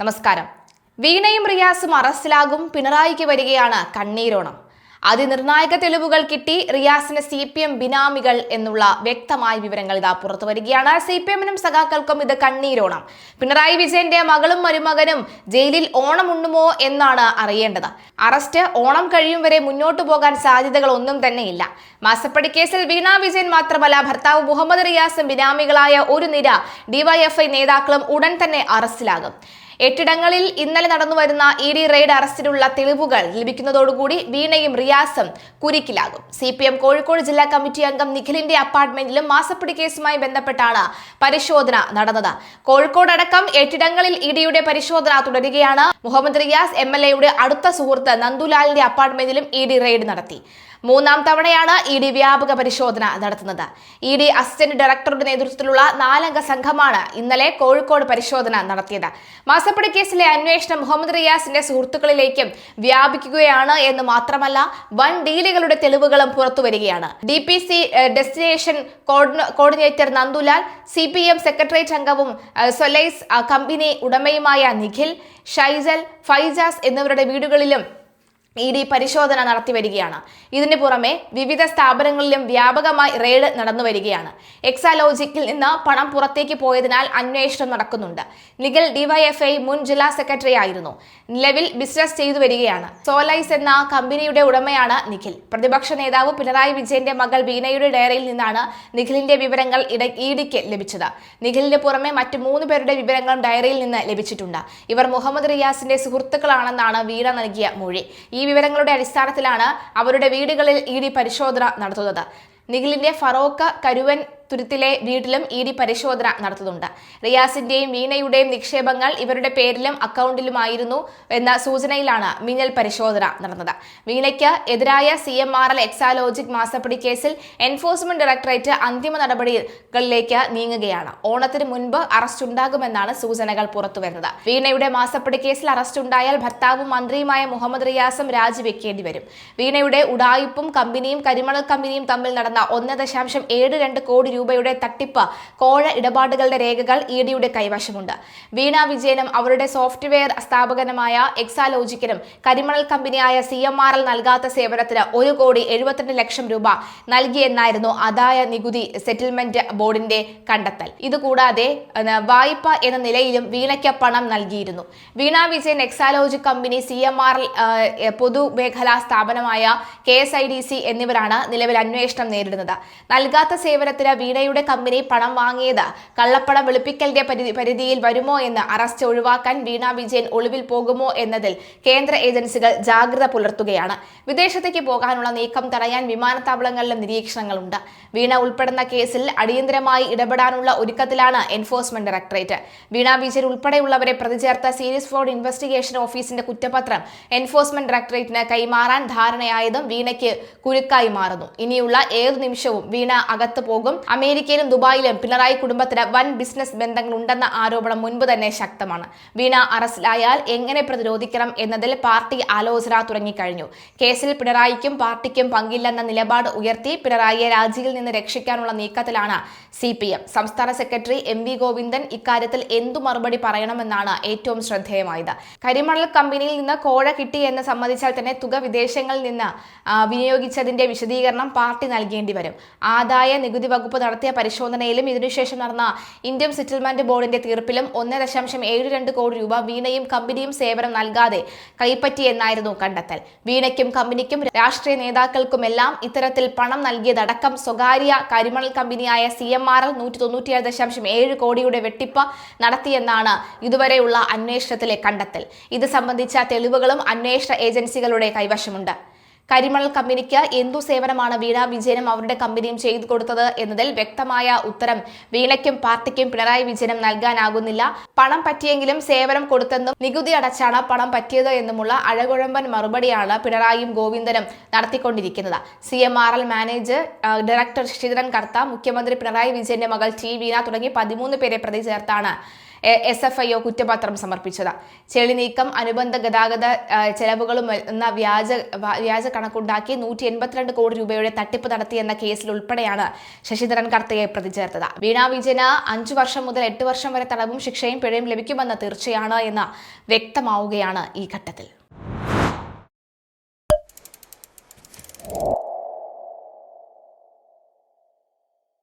നമസ്കാരം. വീണയും റിയാസും അറസ്റ്റിലാകും, പിണറായിക്ക് വരികയാണ് കണ്ണീരോണം. അതിനിർണായക തെളിവുകൾ കിട്ടി, റിയാസിന് CPM ബിനാമികൾ എന്നുള്ള വ്യക്തമായ വിവരങ്ങൾ ഇതാ പുറത്തു വരികയാണ്. CPMനും സഖാക്കൾക്കും ഇത് കണ്ണീരോണം. പിണറായി വിജയന്റെ മകളും മരുമകനും ജയിലിൽ ഓണം ഉണ്ണുമോ എന്നാണ് അറിയേണ്ടത്. അറസ്റ്റ് ഓണം കഴിയും വരെ മുന്നോട്ടു പോകാൻ സാധ്യതകൾ ഒന്നും തന്നെയില്ല. മാസപ്പടി കേസിൽ വീണ വിജയൻ മാത്രമല്ല, ഭർത്താവ് മുഹമ്മദ് റിയാസും ബിനാമികളായ ഒരു നിര DYFI നേതാക്കളും ഉടൻ തന്നെ അറസ്റ്റിലാകും. 8 ഇടങ്ങളിൽ ഇന്നലെ നടന്നുവരുന്ന ED റെയ്ഡ് അറസ്റ്റിനുള്ള തെളിവുകൾ ലഭിക്കുന്നതോടുകൂടി വീണയും റിയാസും കുരുക്കിലാകും. CPM കോഴിക്കോട് ജില്ലാ കമ്മിറ്റി അംഗം നിഖിലിന്റെ അപ്പാർട്ട്മെന്റിലും മാസപ്പടി കേസുമായി ബന്ധപ്പെട്ടാണ് പരിശോധന നടന്നത്. കോഴിക്കോട് അടക്കം 8 ഇടങ്ങളിൽ EDയുടെ പരിശോധന തുടരുകയാണ്. മുഹമ്മദ് റിയാസ് MLAയുടെ അടുത്ത സുഹൃത്ത് നന്ദുലാലിന്റെ അപ്പാർട്ട്മെന്റിലും ED റെയ്ഡ് നടത്തി. 3ാം തവണയാണ് ED വ്യാപക പരിശോധന നടത്തുന്നത്. ED അസിസ്റ്റന്റ് ഡയറക്ടറുടെ നേതൃത്വത്തിലുള്ള 4 അംഗ സംഘമാണ് ഇന്നലെ കോഴിക്കോട് പരിശോധന നടത്തിയത്. മാസപ്പടി കേസിലെ അന്വേഷണം മുഹമ്മദ് റിയാസിന്റെ സുഹൃത്തുക്കളിലേക്കും വ്യാപിക്കുകയാണ് എന്ന് മാത്രമല്ല, വൻ ഡീലുകളുടെ തെളിവുകളും പുറത്തുവരികയാണ്. DPC destination coordinator Nandulal, CPM secretariat അംഗവും സൊലൈസ് കമ്പനി ഉടമയുമായ നിഖിൽ, ഷൈജൽ, ഫൈജാസ് എന്നിവരുടെ വീടുകളിലും ED പരിശോധന നടത്തി വരികയാണ്. ഇതിന് പുറമെ വിവിധ സ്ഥാപനങ്ങളിലും വ്യാപകമായി റെയ്ഡ് നടന്നു വരികയാണ്. എക്സാലോജിക്കിൽ നിന്ന് പണം പുറത്തേക്ക് പോയതിനാൽ അന്വേഷണം നടക്കുന്നുണ്ട്. നിഖിൽ DYFI മുൻ ജില്ലാ സെക്രട്ടറി ആയിരുന്നു. നിലവിൽ ബിസിനസ് ചെയ്തു വരികയാണ്. സോലൈസ് എന്ന കമ്പനിയുടെ ഉടമയാണ് നിഖിൽ. പ്രതിപക്ഷ നേതാവ് പിണറായി വിജയന്റെ മകൾ വീണയുടെ ഡയറിയിൽ നിന്നാണ് നിഖിലിന്റെ വിവരങ്ങൾ EDക്ക് ലഭിച്ചത്. നിഖിലിന് പുറമെ മറ്റ് 3 പേരുടെ വിവരങ്ങളും ഡയറിയിൽ നിന്ന് ലഭിച്ചിട്ടുണ്ട്. ഇവർ മുഹമ്മദ് റിയാസിന്റെ സുഹൃത്തുക്കളാണെന്നാണ് വീണ നൽകിയ മൊഴി. ഈ വിവരങ്ങളുടെ അടിസ്ഥാനത്തിലാണ് അവരുടെ വീടുകളിൽ ED പരിശോധന നടത്തുന്നത്. നിഖിലിന്റെ ഫറോക്ക് കരുവൻ തുരുത്തിലെ വീട്ടിലും ED പരിശോധന നടത്തുന്നുണ്ട്. റിയാസിന്റെയും വീണയുടെയും നിക്ഷേപങ്ങൾ ഇവരുടെ പേരിലും അക്കൗണ്ടിലുമായിരുന്നു എന്ന സൂചനയിലാണ് മിന്നൽ പരിശോധന നടന്നത്. വീണയ്ക്ക് എതിരായ CMRL എക്സാലോജിക് മാസപ്പടി കേസിൽ എൻഫോഴ്സ്മെന്റ് ഡയറക്ടറേറ്റ് അന്തിമ നടപടികളിലേക്ക് നീങ്ങുകയാണ്. ഓണത്തിന് മുൻപ് അറസ്റ്റ് ഉണ്ടാകുമെന്നാണ് സൂചനകൾ പുറത്തുവരുന്നത്. വീണയുടെ മാസപ്പടി കേസിൽ അറസ്റ്റ് ഉണ്ടായാൽ ഭർത്താവും മന്ത്രിയുമായ മുഹമ്മദ് റിയാസും രാജിവെക്കേണ്ടി വരും. വീണയുടെ ഉഡായിപ്പും കമ്പനിയും കരിമണൽ കമ്പനിയും തമ്മിൽ നടന്ന 1.72 കോടി രൂപയുടെ തട്ടിപ്പ് കോഴ ഇടപാടുകളുടെ രേഖകൾ EDയുടെ കൈവശമുണ്ട്. വീണ വിജയനും അവരുടെ സോഫ്റ്റ്വെയർ സ്ഥാപകനുമായ എക്സാലോജിക്കിനും കരിമണൽ കമ്പനിയായ CMRL നൽകാത്ത സേവനത്തിന് 1,72,00,000 രൂപ നൽകിയെന്നായിരുന്നു ആദായ നികുതി സെറ്റിൽമെന്റ് ബോർഡിന്റെ കണ്ടെത്തൽ. ഇതുകൂടാതെ വായ്പ എന്ന നിലയിലും വീണയ്ക്ക് പണം നൽകിയിരുന്നു. വീണ വിജയൻ, എക്സാലോജിക് കമ്പനി, CMRL പൊതുമേഖലാ സ്ഥാപനമായ KSIDC എന്നിവരാണ് നിലവിൽ അന്വേഷണം നേരിടുന്നത്. നൽകാത്ത സേവനത്തിന് വീണയുടെ കമ്പനി പണം വാങ്ങിയത് കള്ളപ്പണം വെളുപ്പിക്കലിന്റെ പരിധിയിൽ വരുമോ എന്ന് അറസ്റ്റ് ഒഴിവാക്കാൻ വീണ വിജയൻ ഒളിവിൽ പോകുമോ എന്നതിൽ കേന്ദ്ര ഏജൻസികൾ ജാഗ്രത പുലർത്തുകയാണ്. വിദേശത്തേക്ക് പോകാനുള്ള നീക്കം തടയാൻ വിമാനത്താവളങ്ങളിലും നിരീക്ഷണങ്ങളുണ്ട്. വീണ ഉൾപ്പെടുന്ന കേസിൽ അടിയന്തരമായി ഇടപെടാനുള്ള ഒരുക്കത്തിലാണ് enforcement directorate. Veena Vijayan ഉൾപ്പെടെയുള്ളവരെ പ്രതിചേർത്ത series fraud investigation ഓഫീസിന്റെ കുറ്റപത്രം എൻഫോഴ്സ്മെന്റ് ഡയറക്ടറേറ്റിന് കൈമാറാൻ ധാരണയായതും വീണയ്ക്ക് കുരുക്കായി മാറുന്നു. ഇനിയുള്ള ഏതു നിമിഷവും വീണ അകത്ത് പോകും. അമേരിക്കയിലും ദുബായിലും പിണറായി കുടുംബത്തിന് വൻ ബിസിനസ് ബന്ധങ്ങൾ ഉണ്ടെന്ന ആരോപണം മുൻപ് തന്നെ ശക്തമാണ്. വീണ അറസ്റ്റിലായാൽ എങ്ങനെ പ്രതിരോധിക്കണം എന്നതിൽ പാർട്ടി ആലോചന തുടങ്ങിക്കഴിഞ്ഞു. കേസിൽ പിണറായിക്കും പാർട്ടിക്കും പങ്കില്ലെന്ന നിലപാട് ഉയർത്തി പിണറായിയെ രാജിയിൽ നിന്ന് രക്ഷിക്കാനുള്ള നീക്കത്തിലാണ് CPM. സംസ്ഥാന സെക്രട്ടറി MV ഗോവിന്ദൻ ഇക്കാര്യത്തിൽ എന്തു മറുപടി പറയണമെന്നാണ് ഏറ്റവും ശ്രദ്ധേയമായത്. കരിമണൽ കമ്പനിയിൽ നിന്ന് കോഴ കിട്ടി എന്ന് സമ്മതിച്ചാൽ തന്നെ തുക വിദേശങ്ങളിൽ നിന്ന് വിനിയോഗിച്ചതിന്റെ വിശദീകരണം പാർട്ടി നൽകേണ്ടി വരും. ആദായ നികുതി വകുപ്പ് നടത്തിയ പരിശോധനയിലും ഇതിനുശേഷം നടന്ന ഇന്ത്യൻ സെറ്റിൽമെന്റ് ബോർഡിന്റെ തീർപ്പിലും 1.72 കോടി രൂപ വീണയും കമ്പനിയും സേവനം നൽകാതെ കൈപ്പറ്റിയെന്നായിരുന്നു കണ്ടെത്തൽ. വീണയ്ക്കും കമ്പനിക്കും രാഷ്ട്രീയ നേതാക്കൾക്കുമെല്ലാം ഇത്തരത്തിൽ പണം നൽകിയതടക്കം സ്വകാര്യ കരിമണൽ കമ്പനിയായ CMRL 197.7 കോടിയുടെ വെട്ടിപ്പ് നടത്തിയെന്നാണ് ഇതുവരെയുള്ള അന്വേഷണത്തിലെ കണ്ടെത്തൽ. ഇത് സംബന്ധിച്ച തെളിവുകളും അന്വേഷണ ഏജൻസികളുടെ കൈവശമുണ്ട്. കരിമണൽ കമ്പനിക്ക് എന്തു സേവനമാണ് വീണ വിജയനും അവരുടെ കമ്പനിയും ചെയ്തു കൊടുത്തത് എന്നതിൽ വ്യക്തമായ ഉത്തരം വീണയ്ക്കും പാർട്ടിക്കും പിണറായി വിജയനും നൽകാനാകുന്നില്ല. പണം പറ്റിയെങ്കിലും സേവനം കൊടുത്തെന്നും നികുതി അടച്ചാണ് പണം പറ്റിയത് എന്നുമുള്ള അഴകുഴമ്പൻ മറുപടിയാണ് പിണറായിയും ഗോവിന്ദനും നടത്തിക്കൊണ്ടിരിക്കുന്നത്. CMRL മാനേജർ ഡയറക്ടർ ശശിധരൻ കർത്ത, മുഖ്യമന്ത്രി പിണറായി വിജയന്റെ മകൾ T വീണ തുടങ്ങി 13 പേരെ പ്രതി ചേർത്താണ് SFIO കുറ്റപത്രം സമർപ്പിച്ചത്. ചെളി നീക്കം, അനുബന്ധ ഗതാഗത ചെലവുകളും എന്ന വ്യാജ കണക്കുണ്ടാക്കി 182 കോടി രൂപയുടെ തട്ടിപ്പ് നടത്തിയെന്ന കേസിൽ ഉൾപ്പെടെയാണ് ശശിധരൻ കർത്തയെ പ്രതി ചേർത്തത്. വീണ വിജയന് 5 വർഷം മുതൽ 8 വർഷം വരെ തടവും ശിക്ഷയും പിഴയും ലഭിക്കുമെന്ന് തീർച്ചയാണ് എന്ന് വ്യക്തമാവുകയാണ് ഈ ഘട്ടത്തിൽ.